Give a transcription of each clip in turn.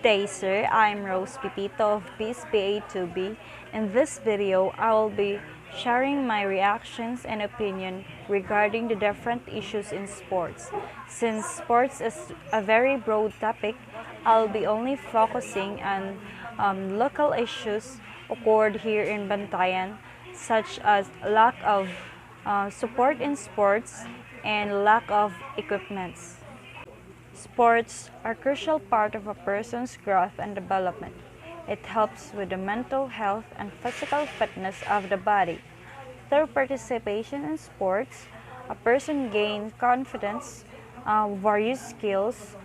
day, sir. I'm Rose Pipito of PE3. In this video, I will be sharing my reactions and opinion regarding the different issues in sports. Since sports is a very broad topic, I'll be only focusing on local issues occurred here in Bantayan, such as lack of support in sports and lack of equipments. Sports are a crucial part of a person's growth and development. It helps with the mental health and physical fitness of the body. Through participation in sports, a person gains confidence, various skills,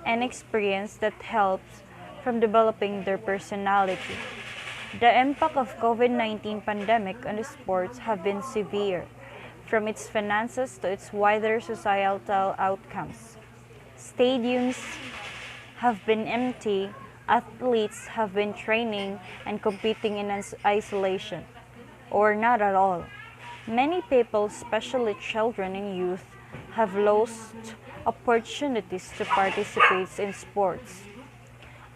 and experience that helps from developing their personality. The impact of COVID-19 pandemic on the sports have been severe, from its finances to its wider societal outcomes. Stadiums have been empty, athletes have been training and competing in isolation, or not at all. Many people, especially children and youth, have lost opportunities to participate in sports.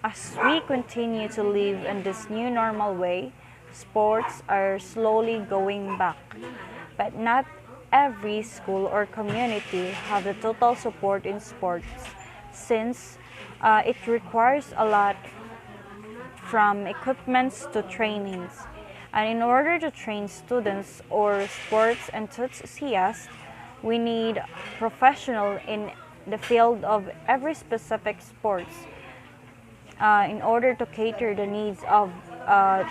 As we continue to live in this new normal way, sports are slowly going back, but not every school or community have the total support in sports since it requires a lot from equipments to trainings. And in order to train students or sports enthusiasts, we need professionals in the field of every specific sports in order to cater the needs of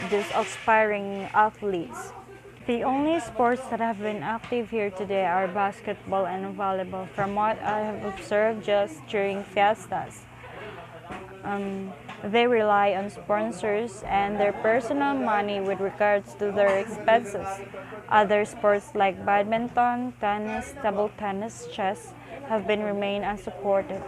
these aspiring athletes. The only sports that have been active here today are basketball and volleyball, from what I have observed just during fiestas. They rely on sponsors and their personal money with regards to their expenses. Other sports like badminton, tennis, table tennis, chess have been remain unsupported.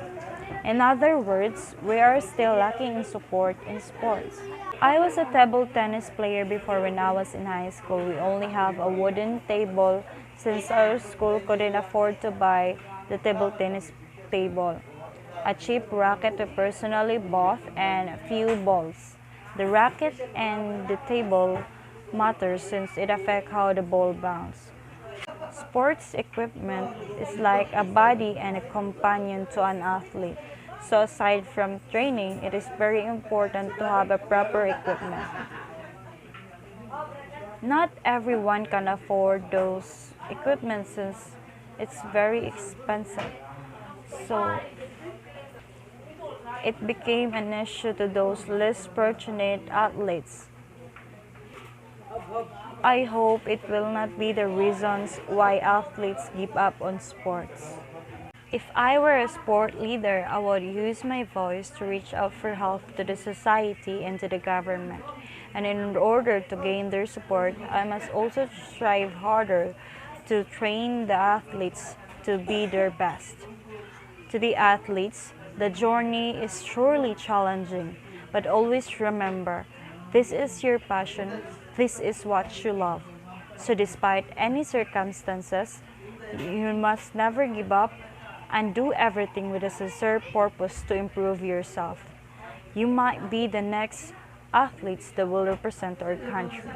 In other words, we are still lacking in support in sports. I was a table tennis player before. When I was in high school. We only have a wooden table since our school couldn't afford to buy the table tennis table. A cheap racket we personally bought and a few balls. The racket and the table matter since it affects how the ball bounces. Sports equipment is like a body and a companion to an athlete. So aside from training, it is very important to have a proper equipment. Not everyone can afford those equipment since it's very expensive. So it became an issue to those less fortunate athletes. I hope it will not be the reasons why athletes give up on sports. If I were a sport leader, I would use my voice to reach out for help to the society and to the government. And in order to gain their support, I must also strive harder to train the athletes to be their best. To the athletes, the journey is surely challenging, but always remember, this is your passion, this is what you love. So despite any circumstances, you must never give up and do everything with a sincere purpose to improve yourself. You might be the next athletes that will represent our country.